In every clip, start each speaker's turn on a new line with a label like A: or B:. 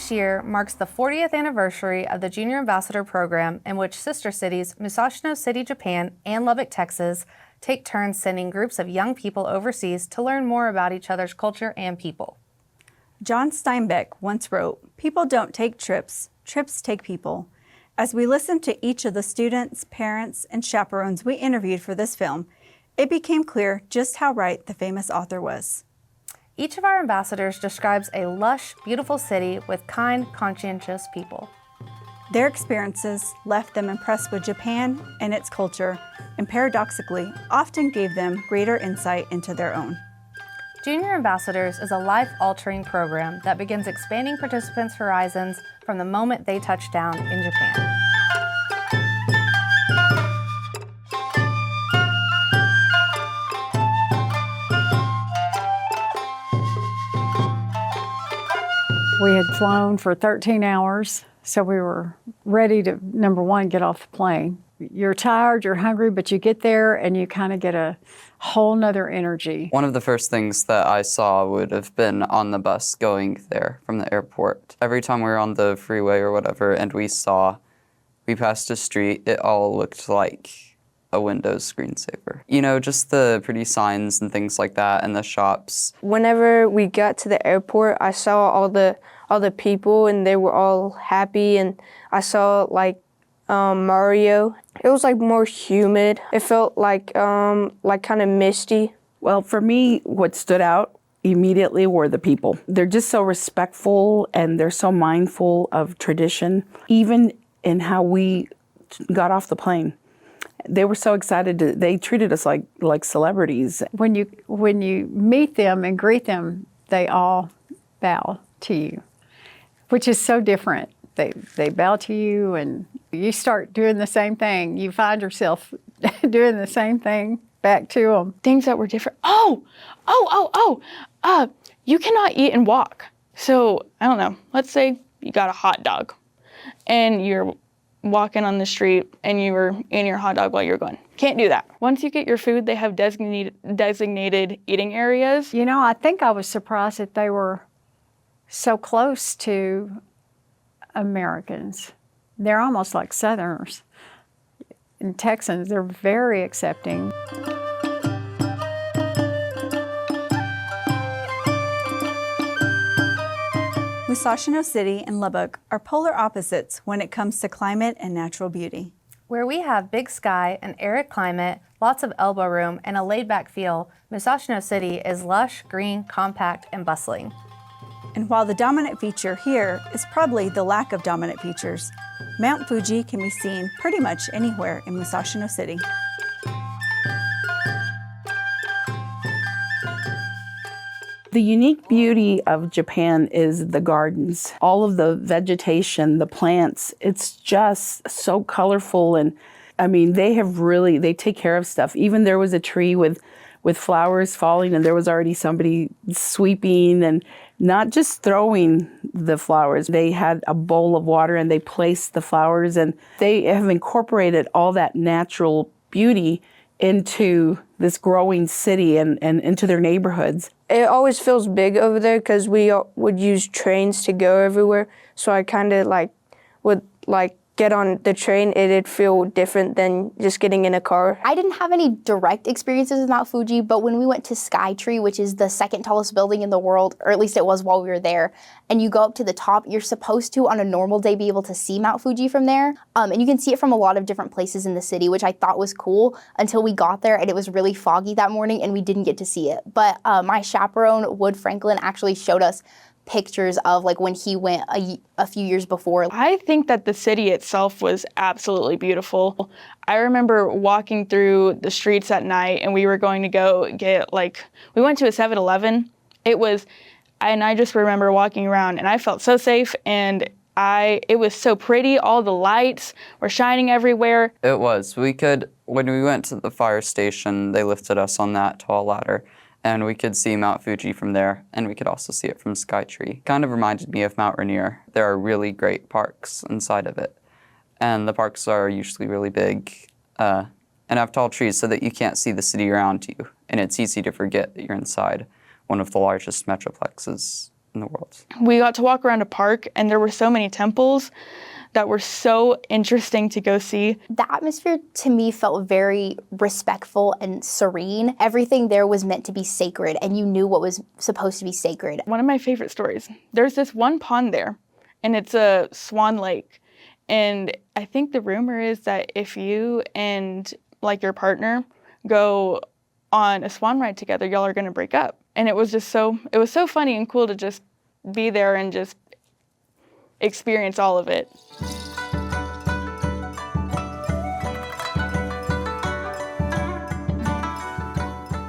A: This year marks the 40th anniversary of the Junior Ambassador Program, in which sister cities Musashino City, Japan, and Lubbock, Texas, take turns sending groups of young people overseas to learn more about each other's culture and people.
B: John Steinbeck once wrote, "People don't take trips, trips take people." As we listened to each of the students, parents, and chaperones we interviewed for this film, it became clear just how right the famous author was.
A: Each of our ambassadors describes a lush, beautiful city with kind, conscientious people.
B: Their experiences left them impressed with Japan and its culture, and paradoxically, often gave them greater insight into their own.
A: Junior Ambassadors is a life-altering program that begins expanding participants' horizons from the moment they touch down in Japan.
C: We had flown for 13 hours, so we were ready to, number one, get off the plane. You're tired, you're hungry, but you get there and you kind of get a whole nother energy.
D: One of the first things that I saw would have been on the bus going there from the airport. Every time we were on the freeway or whatever and we passed a street, it all looked like a Windows screensaver. You know, just the pretty signs and things like that and the shops.
E: Whenever we got to the airport, I saw all the people and they were all happy, and I saw like Mario. It was like more humid. It felt like kind of misty.
F: Well, for me, what stood out immediately were the people. They're just so respectful and they're so mindful of tradition, even in how we got off the plane. They were so excited. They treated us like celebrities.
C: When you meet them and greet them, they all bow to you, which is so different. They bow to you and you start doing the same thing. You find yourself doing the same thing back to them.
G: Things that were different. You cannot eat and walk. So, I don't know, let's say you got a hot dog and you're walking on the street and you were eating your hot dog while you're going. Can't do that. Once you get your food, they have designated eating areas.
C: You know, I think I was surprised that they were so close to Americans. They're almost like Southerners. And Texans, they're very accepting.
B: Musashino City and Lubbock are polar opposites when it comes to climate and natural beauty.
A: Where we have big sky, an arid climate, lots of elbow room, and a laid-back feel, Musashino City is lush, green, compact, and bustling.
B: And while the dominant feature here is probably the lack of dominant features, Mount Fuji can be seen pretty much anywhere in Musashino City.
F: The unique beauty of Japan is the gardens. All of the vegetation, the plants, it's just so colorful. And I mean, they take care of stuff. Even there was a tree with flowers falling and there was already somebody sweeping and not just throwing the flowers. They had a bowl of water and they placed the flowers, and they have incorporated all that natural beauty into this growing city and into their neighborhoods.
E: It always feels big over there because we would use trains to go everywhere. So I kind of would get on the train. It'd feel different than just getting in a car.
H: I didn't have any direct experiences with Mount Fuji, but when we went to Skytree, which is the second tallest building in the world, or at least it was while we were there, and you go up to the top, you're supposed to, on a normal day, be able to see Mount Fuji from there. And you can see it from a lot of different places in the city, which I thought was cool until we got there, and it was really foggy that morning, and we didn't get to see it. But my chaperone, Wood Franklin, actually showed us pictures of when he went a few years before.
G: I think that the city itself was absolutely beautiful. I remember walking through the streets at night and we were going to go get we went to a 7-Eleven. And I just remember walking around and I felt so safe and it was so pretty. All the lights were shining everywhere.
D: It was. When we went to the fire station, they lifted us on that tall ladder. And we could see Mount Fuji from there, and we could also see it from Skytree. Kind of reminded me of Mount Rainier. There are really great parks inside of it, and the parks are usually really big and have tall trees so that you can't see the city around you, and it's easy to forget that you're inside one of the largest metroplexes in the world.
G: We got to walk around a park, and there were so many temples that were so interesting to go see.
H: The atmosphere to me felt very respectful and serene. Everything there was meant to be sacred, and you knew what was supposed to be sacred.
G: One of my favorite stories, there's this one pond there, and it's a swan lake. And I think the rumor is that if you and like your partner go on a swan ride together, y'all are gonna break up. And it was so funny and cool to just be there and just experience all of it.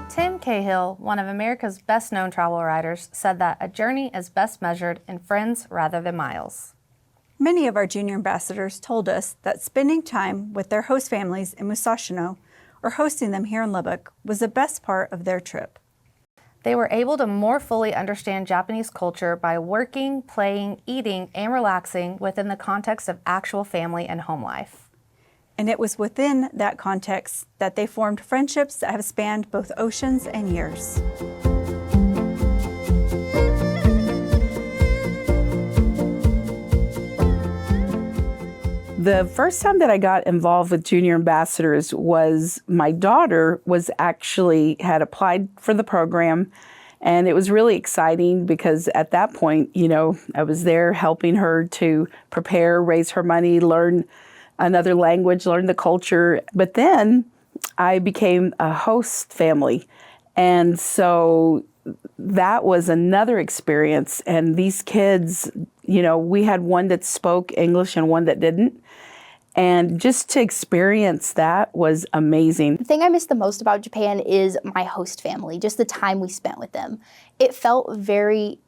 A: Tim Cahill, one of America's best-known travel writers, said that a journey is best measured in friends rather than miles.
B: Many of our junior ambassadors told us that spending time with their host families in Musashino or hosting them here in Lubbock was the best part of their trip.
A: They were able to more fully understand Japanese culture by working, playing, eating, and relaxing within the context of actual family and home life.
B: And it was within that context that they formed friendships that have spanned both oceans and years.
F: The first time that I got involved with junior ambassadors was my daughter had applied for the program, and it was really exciting because at that point, I was there helping her to prepare, raise her money, learn another language, learn the culture. But then I became a host family, and so that was another experience. And these kids, we had one that spoke English and one that didn't. And just to experience that was amazing.
H: The thing I miss the most about Japan is my host family, just the time we spent with them. It felt very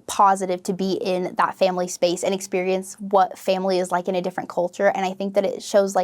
H: positive to be in that family space and experience what family is like in a different culture. And I think that it shows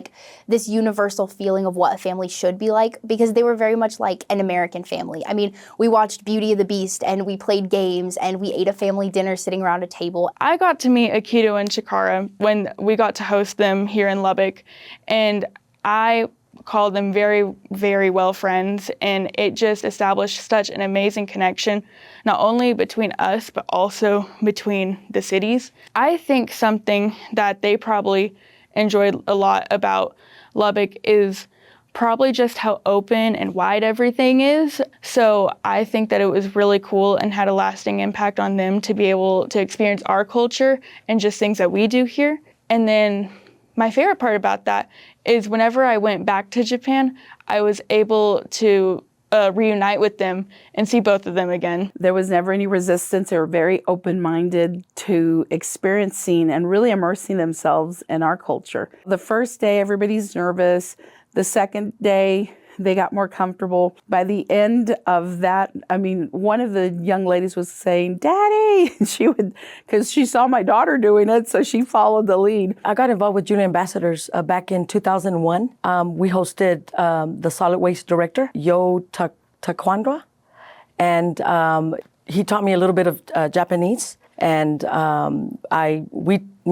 H: this universal feeling of what a family should be like, because they were very much like an American family. I mean, we watched Beauty and the Beast and we played games and we ate a family dinner sitting around a table.
G: I got to meet Akito and Chikara when we got to host them here in Lubbock, and I called them very, very well friends, and it just established such an amazing connection, not only between us, but also between the cities. I think something that they probably enjoyed a lot about Lubbock is probably just how open and wide everything is. So I think that it was really cool and had a lasting impact on them to be able to experience our culture and just things that we do here. And then my favorite part about that is whenever I went back to Japan, I was able to reunite with them and see both of them again.
F: There was never any resistance. They were very open-minded to experiencing and really immersing themselves in our culture. The first day, everybody's nervous. The second day, they got more comfortable. By the end of that, one of the young ladies was saying, "Daddy," and because she saw my daughter doing it, so she followed the lead.
I: I got involved with Junior Ambassadors back in 2001. We hosted the solid waste director, Yo Taekwondo, and he taught me a little bit of Japanese, and me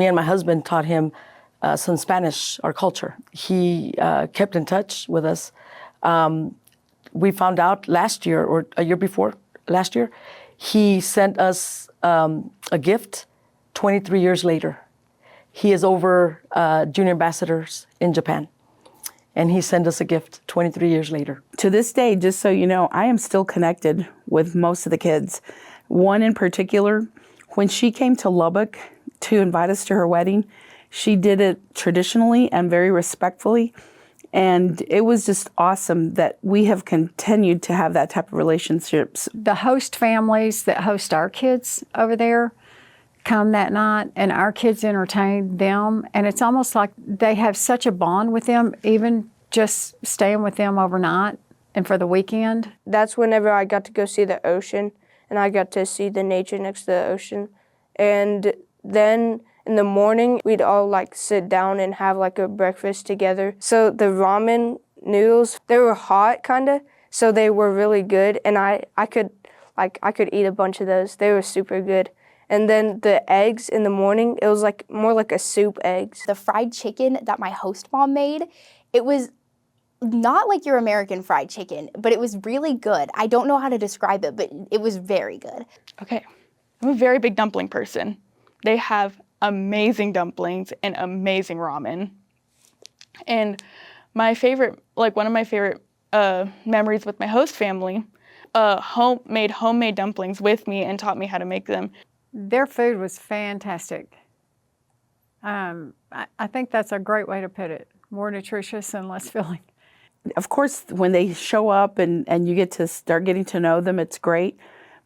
I: and my husband taught him some Spanish, our culture. He kept in touch with us. We found out last year or a year before last year, he sent us a gift 23 years later. He is over junior ambassadors in Japan, and he sent us a gift 23 years later.
F: To this day, just so you know, I am still connected with most of the kids. One in particular, when she came to Lubbock to invite us to her wedding, she did it traditionally and very respectfully. And it was just awesome that we have continued to have that type of relationships.
C: The host families that host our kids over there come that night, and our kids entertain them. And it's almost like they have such a bond with them, even just staying with them overnight and for the weekend.
E: That's whenever I got to go see the ocean, and I got to see the nature next to the ocean. And then in the morning, we'd all sit down and have a breakfast together. So the ramen noodles, they were hot kinda, so they were really good. And I could eat a bunch of those. They were super good. And then the eggs in the morning, it was more like a soup eggs.
H: The fried chicken that my host mom made, it was not like your American fried chicken, but it was really good. I don't know how to describe it, but it was very good.
G: Okay, I'm a very big dumpling person. They have amazing dumplings and amazing ramen. And my favorite, like one of my favorite memories with my host family, made homemade dumplings with me and taught me how to make them.
C: Their food was fantastic. I think that's a great way to put it. More nutritious and less filling.
F: Of course, when they show up and you get to start getting to know them, it's great.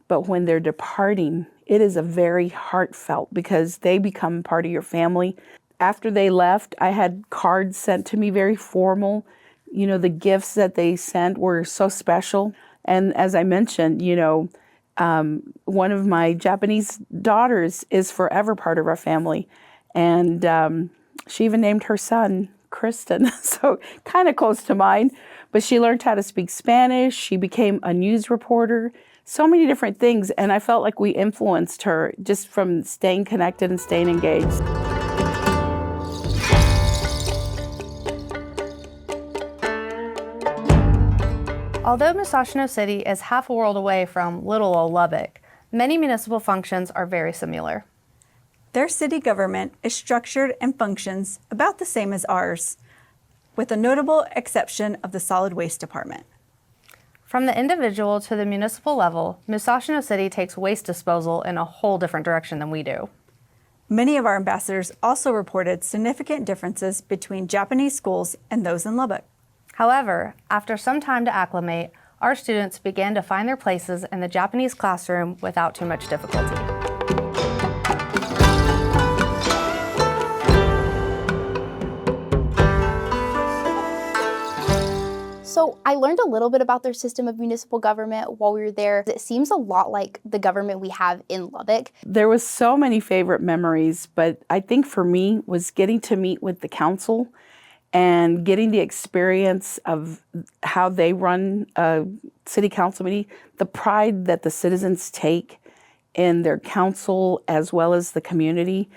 F: But when they're departing, it is a very heartfelt because they become part of your family. After they left, I had cards sent to me, very formal. You know, the gifts that they sent were so special. And as I mentioned, you know, one of my Japanese daughters is forever part of our family. And she even named her son Kristen, so kind of close to mine. But she learned how to speak Spanish. She became a news reporter, so many different things. And I felt like we influenced her just from staying connected and staying engaged.
A: Although Musashino City is half a world away from little old Lubbock, many municipal functions are very similar.
B: Their city government is structured and functions about the same as ours, with a notable exception of the solid waste department.
A: From the individual to the municipal level, Musashino City takes waste disposal in a whole different direction than we do.
B: Many of our ambassadors also reported significant differences between Japanese schools and those in Lubbock.
A: However, after some time to acclimate, our students began to find their places in the Japanese classroom without too much difficulty.
H: So I learned a little bit about their system of municipal government while we were there. It seems a lot like the government we have in Lubbock.
F: There was so many favorite memories, but I think for me was getting to meet with the council and getting the experience of how they run a city council meeting, the pride that the citizens take in their council as well as the community.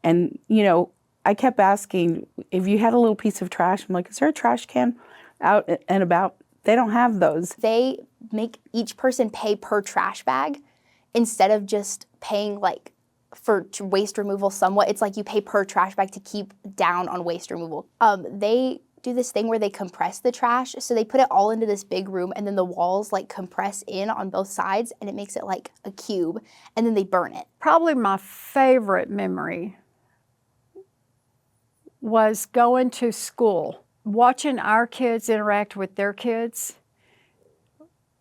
F: And, you know, I kept asking, if you had a little piece of trash, I'm like, is there a trash can out and about? They don't have those.
H: They make each person pay per trash bag instead of just paying like for waste removal somewhat. It's like you pay per trash bag to keep down on waste removal. They do this thing where they compress the trash. So they put it all into this big room and then the walls like compress in on both sides and it makes it like a cube and then they burn it.
C: Probably my favorite memory was going to school, watching our kids interact with their kids,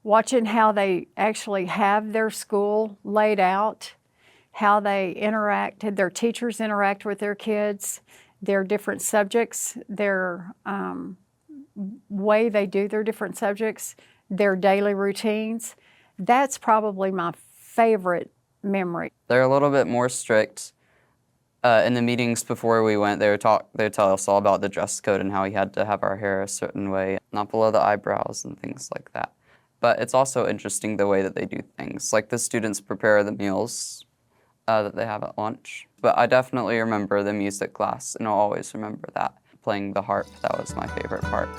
C: watching how they actually have their school laid out, how they interact, their teachers interact with their kids, their different subjects, their way they do their different subjects, their daily routines. That's probably my favorite memory.
D: They're a little bit more strict. In the meetings before we went, they would tell us all about the dress code and how we had to have our hair a certain way, not below the eyebrows and things like that. But it's also interesting the way that they do things. Like the students prepare the meals that they have at lunch. But I definitely remember the music class, and I'll always remember that. Playing the harp, that was my favorite part.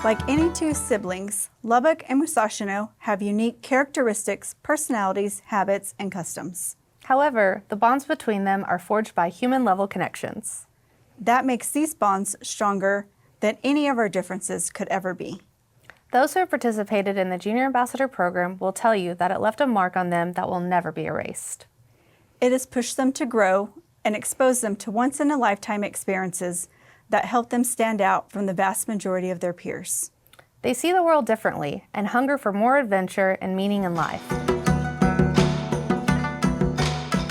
B: Like any two siblings, Lubbock and Musashino have unique characteristics, personalities, habits, and customs.
A: However, the bonds between them are forged by human-level connections.
B: That makes these bonds stronger than any of our differences could ever be.
A: Those who have participated in the Junior Ambassador Program will tell you that it left a mark on them that will never be erased.
B: It has pushed them to grow and expose them to once-in-a-lifetime experiences that help them stand out from the vast majority of their peers.
A: They see the world differently and hunger for more adventure and meaning in life.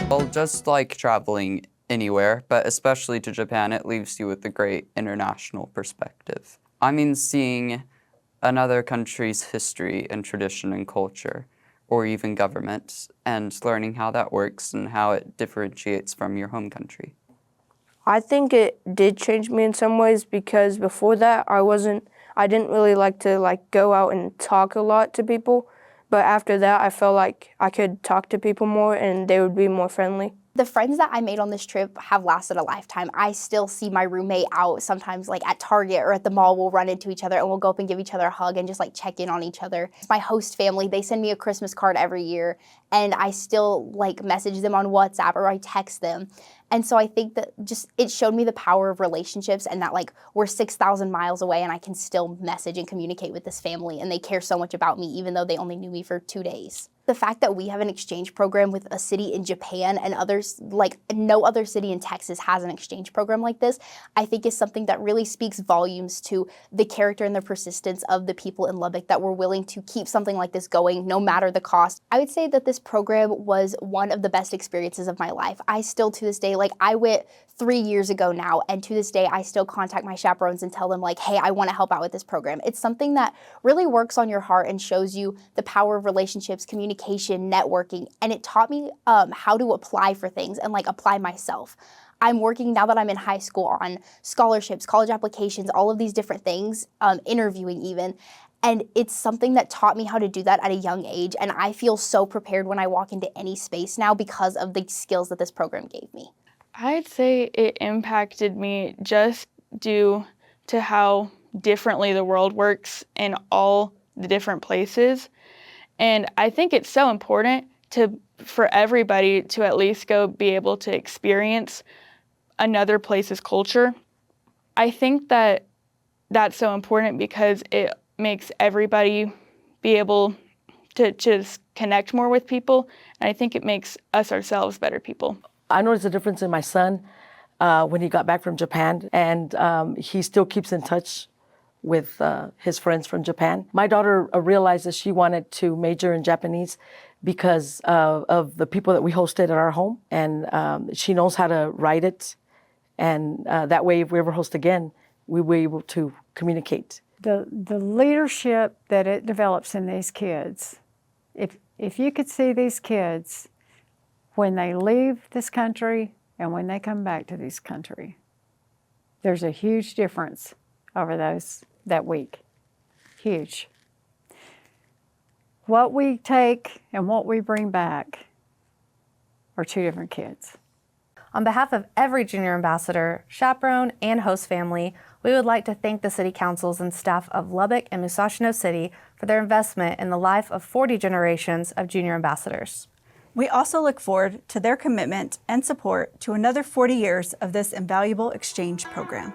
D: Well, just like traveling anywhere, but especially to Japan, it leaves you with a great international perspective. I mean, seeing another country's history and tradition and culture, or even government, and learning how that works and how it differentiates from your home country.
E: I think it did change me in some ways because before that I didn't really like to go out and talk a lot to people. But after that I felt like I could talk to people more and they would be more friendly.
H: The friends that I made on this trip have lasted a lifetime. I still see my roommate out sometimes like at Target or at the mall. We'll run into each other and we'll go up and give each other a hug and just like check in on each other. My host family, they send me a Christmas card every year and I still like message them on WhatsApp or I text them. And so I think that just it showed me the power of relationships and that like we're 6,000 miles away and I can still message and communicate with this family and they care so much about me even though they only knew me for 2 days. The fact that we have an exchange program with a city in Japan and others, like no other city in Texas has an exchange program like this, I think is something that really speaks volumes to the character and the persistence of the people in Lubbock that were willing to keep something like this going no matter the cost. I would say that this program was one of the best experiences of my life. I still to this day, like I went 3 years ago now, and to this day, I still contact my chaperones and tell them like, hey, I want to help out with this program. It's something that really works on your heart and shows you the power of relationships, communication, networking, and it taught me how to apply for things and like apply myself. I'm working now that I'm in high school on scholarships, college applications, all of these different things, interviewing even. And it's something that taught me how to do that at a young age. And I feel so prepared when I walk into any space now because of the skills that this program gave me.
G: I'd say it impacted me just due to how differently the world works in all the different places. And I think it's so important for everybody to at least go be able to experience another place's culture. I think that that's so important because it makes everybody be able to just connect more with people. And I think it makes us ourselves better people.
I: I noticed a difference in my son when he got back from Japan, and he still keeps in touch with his friends from Japan. My daughter realized that she wanted to major in Japanese because of the people that we hosted at our home, and she knows how to write it, and that way if we ever host again, we were able to communicate.
C: The leadership that it develops in these kids, if you could see these kids when they leave this country and when they come back to this country, there's a huge difference over that week. Huge. What we take and what we bring back are two different kids.
A: On behalf of every junior ambassador, chaperone, and host family, we would like to thank the city councils and staff of Lubbock and Musashino City for their investment in the life of 40 generations of junior ambassadors.
B: We also look forward to their commitment and support to another 40 years of this invaluable exchange program.